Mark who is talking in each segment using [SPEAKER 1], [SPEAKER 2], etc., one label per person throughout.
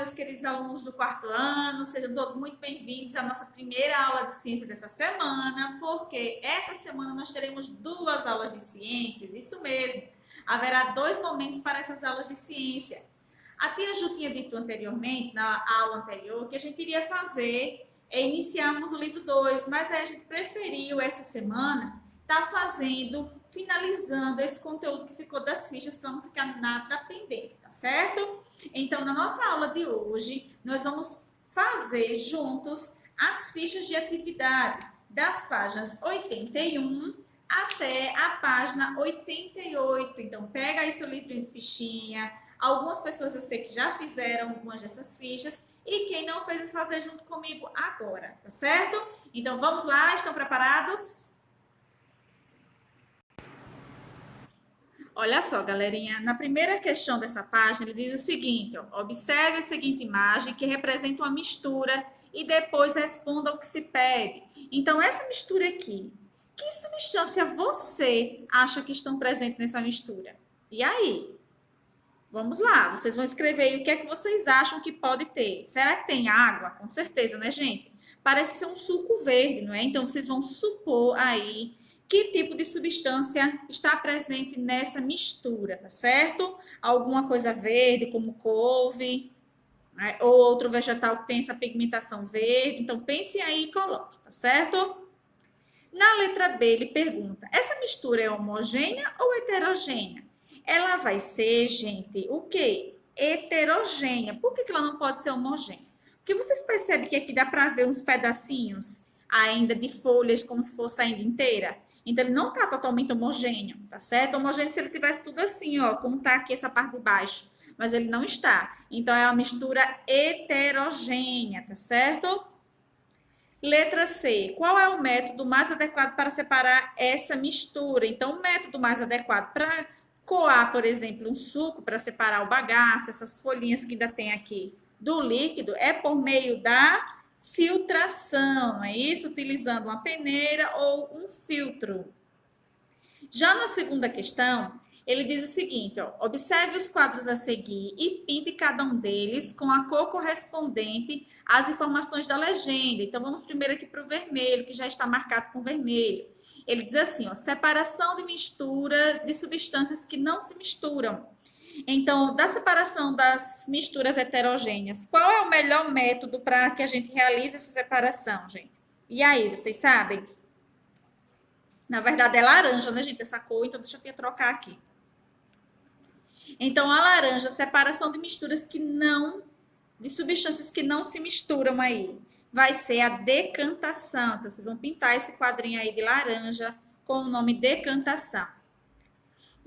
[SPEAKER 1] meus queridos alunos do quarto ano, sejam todos muito bem-vindos à nossa primeira aula de ciência dessa semana, porque essa semana nós teremos duas aulas de ciências, isso mesmo, haverá dois momentos para essas aulas de ciência. A tia Ju tinha dito anteriormente, na aula anterior, que a gente iria fazer, iniciarmos o livro 2, mas aí a gente preferiu essa semana estar finalizando esse conteúdo que ficou das fichas para não ficar nada pendente, tá certo? Então, na nossa aula de hoje, nós vamos fazer juntos as fichas de atividade das páginas 81 até a página 88. Então, pega aí seu livrinho de fichinha. Algumas pessoas eu sei que já fizeram algumas dessas fichas e quem não fez, fazer junto comigo agora, tá certo? Então, vamos lá, estão preparados? Olha só, galerinha, na primeira questão dessa página, ele diz o seguinte, ó, observe a seguinte imagem que representa uma mistura e depois responda ao que se pede. Então, essa mistura aqui, que substância você acha que estão presentes nessa mistura? E aí? Vamos lá, vocês vão escrever aí o que é que vocês acham que pode ter. Será que tem água? Com certeza, né, gente? Parece ser um suco verde, não é? Então, vocês vão supor aí que tipo de substância está presente nessa mistura, tá certo? Alguma coisa verde, como couve, né? Ou outro vegetal que tem essa pigmentação verde. Então, pense aí e coloque, tá certo? Na letra B, ele pergunta: essa mistura é homogênea ou heterogênea? Ela vai ser, gente, o quê? Heterogênea. Por que ela não pode ser homogênea? Porque vocês percebem que aqui dá para ver uns pedacinhos ainda de folhas, como se fosse ainda inteira. Então, ele não está totalmente homogêneo, tá certo? Homogêneo se ele tivesse tudo assim, ó, como está aqui essa parte de baixo. Mas ele não está. Então, é uma mistura heterogênea, tá certo? Letra C. Qual é o método mais adequado para separar essa mistura? Então, o método mais adequado para coar, por exemplo, um suco, para separar o bagaço, essas folhinhas que ainda tem aqui do líquido, é por meio da filtração, não é isso? Utilizando uma peneira ou um filtro. Já na segunda questão, ele diz o seguinte, ó, observe os quadros a seguir e pinte cada um deles com a cor correspondente às informações da legenda. Então, vamos primeiro aqui para o vermelho, que já está marcado com vermelho. Ele diz assim, ó, separação de mistura de substâncias que não se misturam. Então, da separação das misturas heterogêneas, qual é o melhor método para que a gente realize essa separação, gente? E aí, vocês sabem? Na verdade, é laranja, né, gente, essa cor, então deixa eu trocar aqui. Então, a laranja, separação de misturas que não, de substâncias que não se misturam aí, vai ser a decantação. Então, vocês vão pintar esse quadrinho aí de laranja com o nome decantação.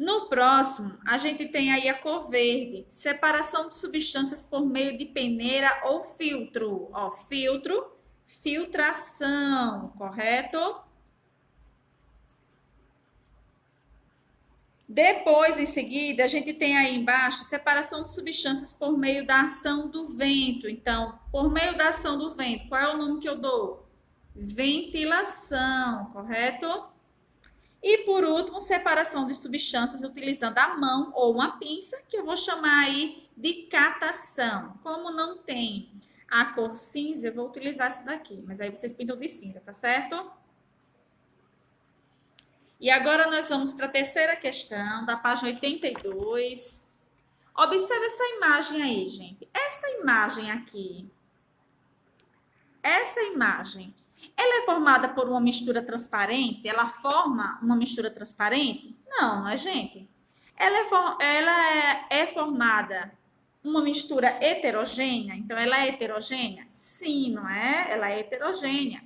[SPEAKER 1] No próximo, a gente tem aí a cor verde, separação de substâncias por meio de peneira ou filtro. Ó, filtro, filtração, correto? Depois, em seguida, a gente tem aí embaixo separação de substâncias por meio da ação do vento. Então, por meio da ação do vento, qual é o nome que eu dou? Ventilação, correto? E, por último, separação de substâncias utilizando a mão ou uma pinça, que eu vou chamar aí de catação. Como não tem a cor cinza, eu vou utilizar essa daqui, mas aí vocês pintam de cinza, tá certo? E agora nós vamos para a terceira questão, da página 82. Observe essa imagem aí, gente. Essa imagem aqui, ela é formada por uma mistura transparente? Ela forma uma mistura transparente? Não, não é, gente? Ela é formada uma mistura heterogênea? Então, ela é heterogênea? Sim, não é? Ela é heterogênea.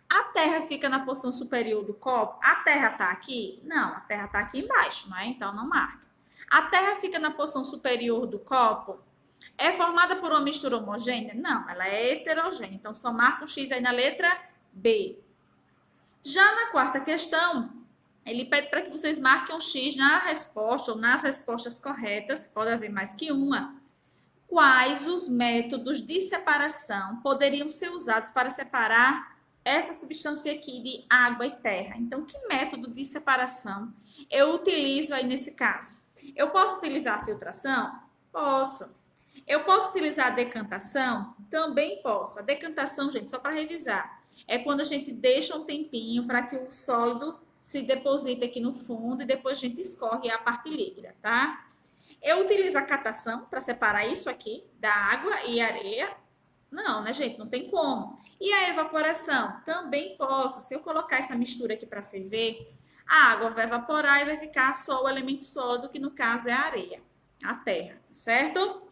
[SPEAKER 1] A Terra fica na porção superior do copo? A Terra está aqui? Não, a Terra está aqui embaixo, não é? Então, não marca. A Terra fica na porção superior do copo? É formada por uma mistura homogênea? Não, ela é heterogênea. Então, só marca um X aí na letra B. Já na quarta questão, ele pede para que vocês marquem um X na resposta ou nas respostas corretas, pode haver mais que uma. Quais os métodos de separação poderiam ser usados para separar essa substância aqui de água e terra? Então, que método de separação eu utilizo aí nesse caso? Eu posso utilizar a filtração? Posso. Eu posso utilizar a decantação? Também posso. A decantação, gente, só para revisar, é quando a gente deixa um tempinho para que o sólido se deposite aqui no fundo e depois a gente escorre a parte líquida, tá? Eu utilizo a catação para separar isso aqui da água e areia. Não, né, gente? Não tem como. E a evaporação? Também posso. Se eu colocar essa mistura aqui para ferver, a água vai evaporar e vai ficar só o elemento sólido, que no caso é a areia, a terra, certo?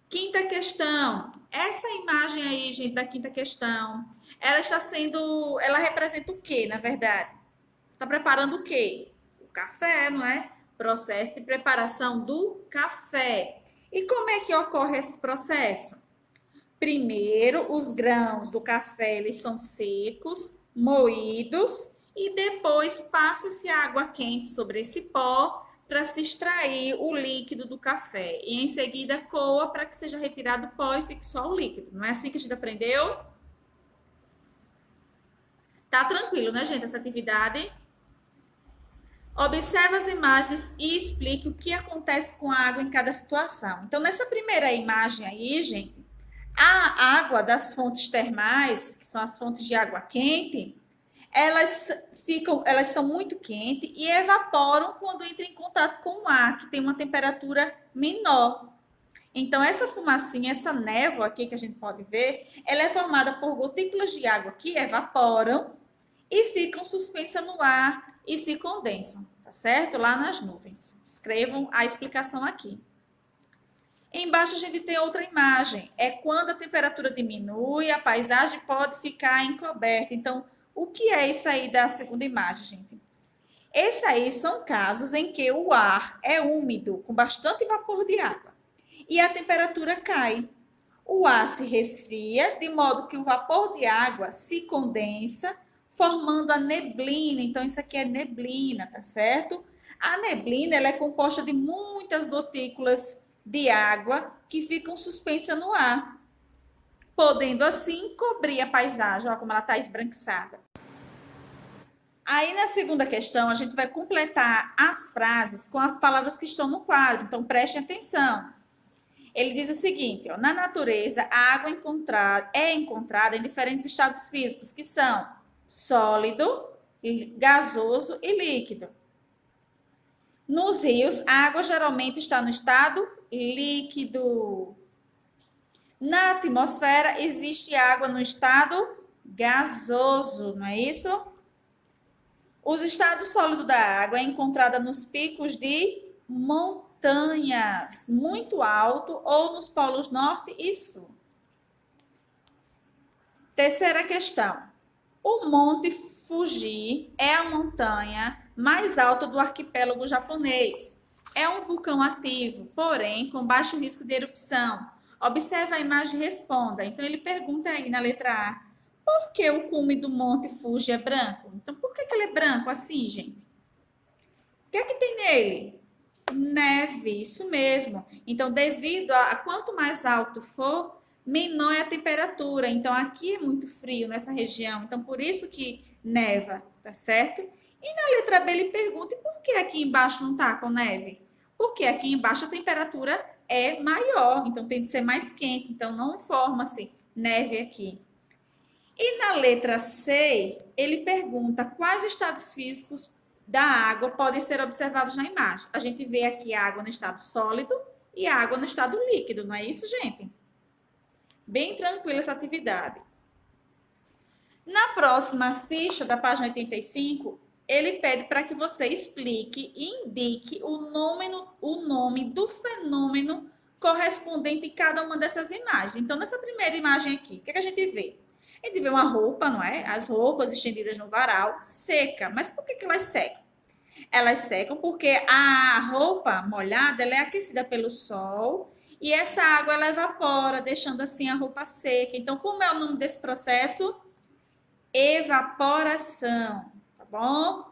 [SPEAKER 1] Quinta questão. Essa imagem aí, gente, da quinta questão, ela está sendo. Ela representa o quê, na verdade? Está preparando o quê? O café, não é? Processo de preparação do café. E como é que ocorre esse processo? Primeiro, os grãos do café eles são secos, moídos, e depois passa-se água quente sobre esse pó para se extrair o líquido do café. E em seguida coa para que seja retirado o pó e fique só o líquido. Não é assim que a gente aprendeu? Tá tranquilo, né, gente, essa atividade? Observe as imagens e explique o que acontece com a água em cada situação. Então, nessa primeira imagem aí, gente, a água das fontes termais, que são as fontes de água quente, elas são muito quentes e evaporam quando entram em contato com o ar, que tem uma temperatura menor. Então, essa fumacinha, essa névoa aqui que a gente pode ver, ela é formada por gotículas de água que evaporam e ficam suspensas no ar e se condensam, tá certo? Lá nas nuvens. Escrevam a explicação aqui. Embaixo a gente tem outra imagem. É quando a temperatura diminui, a paisagem pode ficar encoberta. Então, o que é isso aí da segunda imagem, gente? Esses aí são casos em que o ar é úmido, com bastante vapor de água, e a temperatura cai. O ar se resfria, de modo que o vapor de água se condensa, formando a neblina. Então, isso aqui é neblina, tá certo? A neblina ela é composta de muitas gotículas de água que ficam suspensas no ar, podendo assim cobrir a paisagem. Olha como ela está esbranquiçada. Aí, na segunda questão, a gente vai completar as frases com as palavras que estão no quadro. Então, prestem atenção. Ele diz o seguinte, ó, na natureza, a água é encontrada em diferentes estados físicos, que são sólido, gasoso e líquido. Nos rios, a água geralmente está no estado líquido. Na atmosfera, existe água no estado gasoso, não é isso? Os estados sólidos da água é encontrada nos picos de montanhas, muito alto, ou nos polos norte e sul. Terceira questão. O Monte Fuji é a montanha mais alta do arquipélago japonês. É um vulcão ativo, porém com baixo risco de erupção. Observe a imagem e responda. Então, ele pergunta aí na letra A, por que o cume do Monte Fuji é branco? Então, por que ele é branco assim, gente? O que é que tem nele? Neve, isso mesmo. Então, devido a quanto mais alto for, menor é a temperatura. Então, aqui é muito frio nessa região. Então, por isso que neva, tá certo? E na letra B ele pergunta, e por que aqui embaixo não tá com neve? Porque aqui embaixo a temperatura é maior, então tem que ser mais quente. Então, não forma-se neve aqui. E na letra C, ele pergunta quais estados físicos da água podem ser observados na imagem. A gente vê aqui a água no estado sólido e a água no estado líquido, não é isso, gente? Bem tranquila essa atividade. Na próxima ficha da página 85, ele pede para que você explique e indique o nome do fenômeno correspondente em cada uma dessas imagens. Então, nessa primeira imagem aqui, o que a gente vê? A gente vê uma roupa, não é? As roupas estendidas no varal, seca. Mas por que elas secam? Elas secam porque a roupa molhada ela é aquecida pelo sol e essa água ela evapora, deixando assim a roupa seca. Então, como é o nome desse processo? Evaporação, tá bom?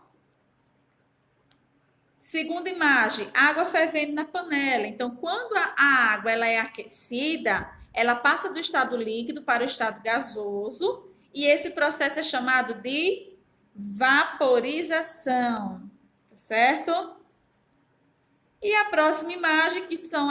[SPEAKER 1] Segunda imagem, água fervendo na panela. Então, quando a água ela é aquecida, ela passa do estado líquido para o estado gasoso e esse processo é chamado de vaporização, tá certo? E a próxima imagem, que são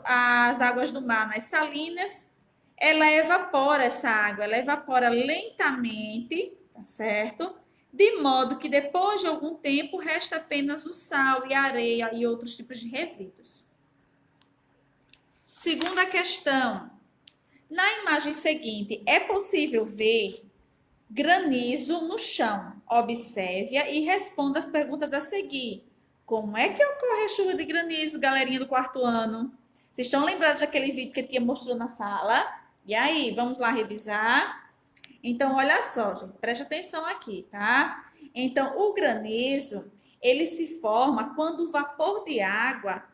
[SPEAKER 1] as águas do mar nas salinas, ela evapora essa água, ela evapora lentamente, tá certo? De modo que depois de algum tempo resta apenas o sal e a areia e outros tipos de resíduos. Segunda questão. Na imagem seguinte, é possível ver granizo no chão. Observe-a e responda as perguntas a seguir. Como é que ocorre a chuva de granizo, galerinha do quarto ano? Vocês estão lembrados daquele vídeo que a tia mostrou na sala? E aí, vamos lá revisar? Então, olha só, gente, preste atenção aqui, tá? Então, o granizo, ele se forma quando o vapor de água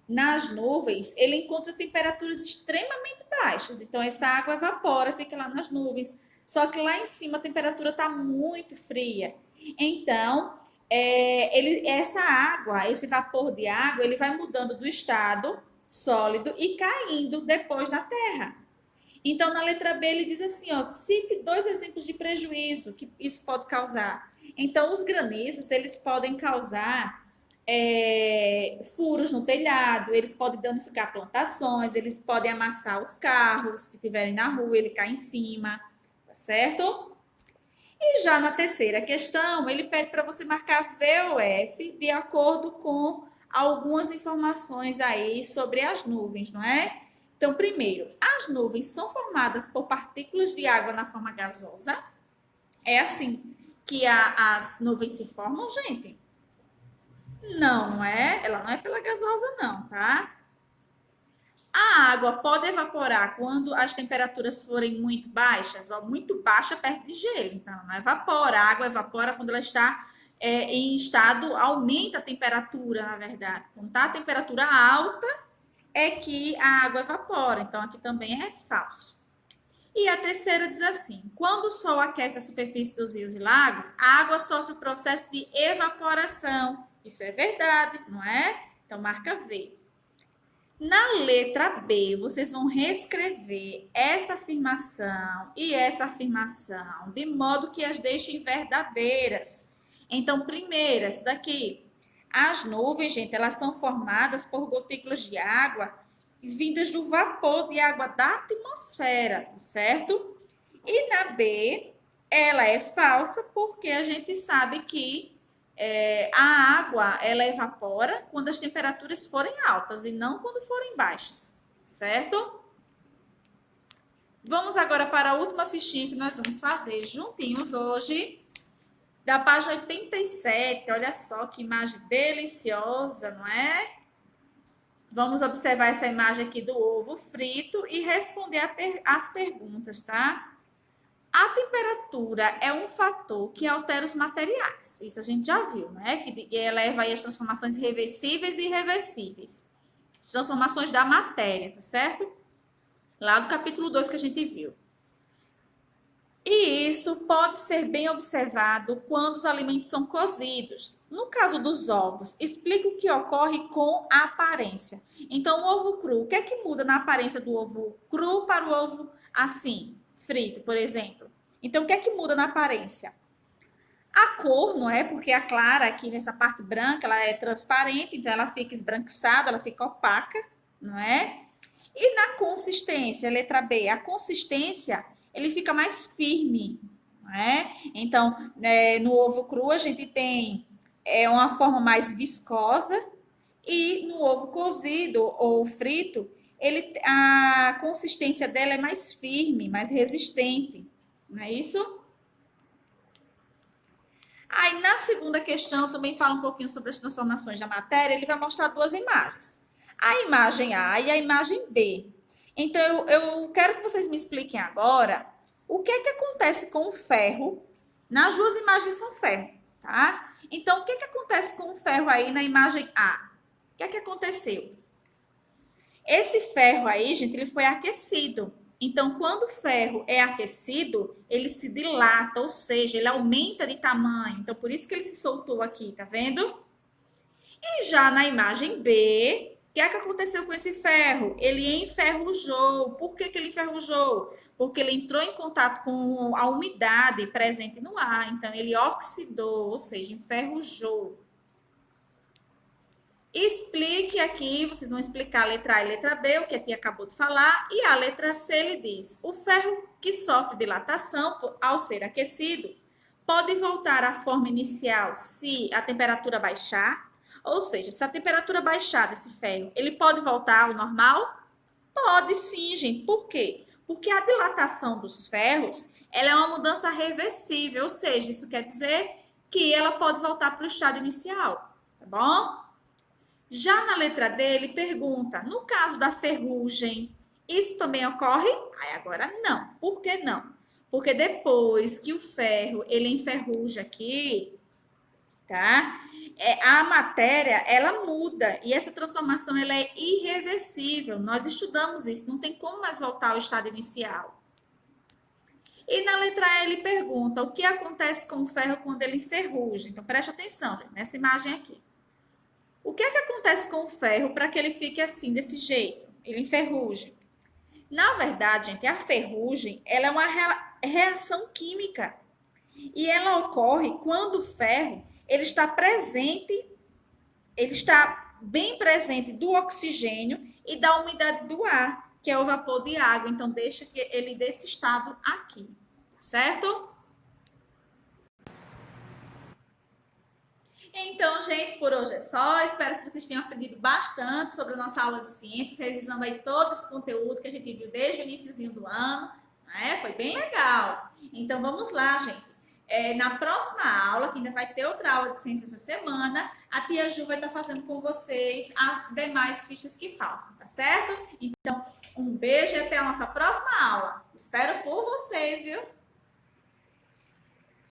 [SPEAKER 1] nas nuvens, ele encontra temperaturas extremamente baixas. Então, essa água evapora, fica lá nas nuvens. Só que lá em cima a temperatura está muito fria. Então, essa água, esse vapor de água, ele vai mudando do estado sólido e caindo depois na terra. Então, na letra B, ele diz assim, ó, cite 2 exemplos de prejuízo que isso pode causar. Então, os granizos, eles podem causar furos no telhado, eles podem danificar plantações, eles podem amassar os carros que estiverem na rua, ele cai em cima, tá certo? E já na terceira questão, ele pede para você marcar V ou F de acordo com algumas informações aí sobre as nuvens, não é? Então, primeiro, as nuvens são formadas por partículas de água na forma gasosa. É assim que as nuvens se formam, gente? Não, não é? Ela não é pela gasosa, não, tá? A água pode evaporar quando as temperaturas forem muito baixas, ó, muito baixa perto de gelo. Então, ela não evapora. A água evapora quando ela está em estado, aumenta a temperatura, na verdade. Quando está a temperatura alta, é que a água evapora. Então, aqui também é falso. E a terceira diz assim: quando o sol aquece a superfície dos rios e lagos, a água sofre o processo de evaporação. Isso é verdade, não é? Então, marca V. Na letra B, vocês vão reescrever essa afirmação e essa afirmação, de modo que as deixem verdadeiras. Então, primeiro, essa daqui. As nuvens, gente, elas são formadas por gotículas de água vindas do vapor de água da atmosfera, certo? E na B, ela é falsa porque a gente sabe que a água ela evapora quando as temperaturas forem altas e não quando forem baixas, certo? Vamos agora para a última fichinha que nós vamos fazer juntinhos hoje, da página 87. Olha só que imagem deliciosa, não é? Vamos observar essa imagem aqui do ovo frito e responder as perguntas, tá? A temperatura é um fator que altera os materiais. Isso a gente já viu, né? Que eleva aí as transformações reversíveis e irreversíveis. As transformações da matéria, tá certo? Lá do capítulo 2 que a gente viu. E isso pode ser bem observado quando os alimentos são cozidos. No caso dos ovos, explica o que ocorre com a aparência. Então, o ovo cru, o que é que muda na aparência do ovo cru para o ovo assim, frito, por exemplo? Então, o que é que muda na aparência? A cor, não é? Porque a clara aqui nessa parte branca, ela é transparente, então ela fica esbranquiçada, ela fica opaca, não é? E na consistência, letra B, a consistência, ele fica mais firme, não é? Então, no ovo cru a gente tem uma forma mais viscosa e no ovo cozido ou frito, a consistência dela é mais firme, mais resistente, não é isso? Aí, na segunda questão, também fala um pouquinho sobre as transformações da matéria. Ele vai mostrar 2 imagens. A imagem A e a imagem B. Então, eu quero que vocês me expliquem agora o que é que acontece com o ferro. Nas 2 imagens são ferro, tá? Então, o que é que acontece com o ferro aí na imagem A? O que é que aconteceu? Esse ferro aí, gente, ele foi aquecido. Então, quando o ferro é aquecido, ele se dilata, ou seja, ele aumenta de tamanho. Então, por isso que ele se soltou aqui, tá vendo? E já na imagem B, o que é que aconteceu com esse ferro? Ele enferrujou. Por que ele enferrujou? Porque ele entrou em contato com a umidade presente no ar. Então, ele oxidou, ou seja, enferrujou. Explique aqui, vocês vão explicar a letra A e a letra B, o que a tia acabou de falar, e a letra C ele diz: o ferro que sofre dilatação ao ser aquecido pode voltar à forma inicial se a temperatura baixar, ou seja, se a temperatura baixar desse ferro, ele pode voltar ao normal? Pode sim, gente. Por quê? Porque a dilatação dos ferros, ela é uma mudança reversível, ou seja, isso quer dizer que ela pode voltar para o estado inicial, tá bom? Já na letra D, ele pergunta: no caso da ferrugem, isso também ocorre? Aí agora não. Por que não? Porque depois que o ferro ele enferruja aqui, tá? A matéria ela muda e essa transformação ela é irreversível. Nós estudamos isso, não tem como mais voltar ao estado inicial. E na letra E ele pergunta: o que acontece com o ferro quando ele enferruja? Então preste atenção, gente, nessa imagem aqui. O que é que acontece com o ferro para que ele fique assim, desse jeito? Ele enferruja. Na verdade, gente, a ferrugem ela é uma reação química. E ela ocorre quando o ferro ele está presente, ele está bem presente do oxigênio e da umidade do ar, que é o vapor de água. Então, deixa que ele desse estado aqui, certo? Então, gente, por hoje é só. Espero que vocês tenham aprendido bastante sobre a nossa aula de ciências, revisando aí todo esse conteúdo que a gente viu desde o iníciozinho do ano. Né? Foi bem legal. Então, vamos lá, gente. Na próxima aula, que ainda vai ter outra aula de ciências essa semana, a tia Ju vai estar fazendo com vocês as demais fichas que faltam, tá certo? Então, um beijo e até a nossa próxima aula. Espero por vocês, viu?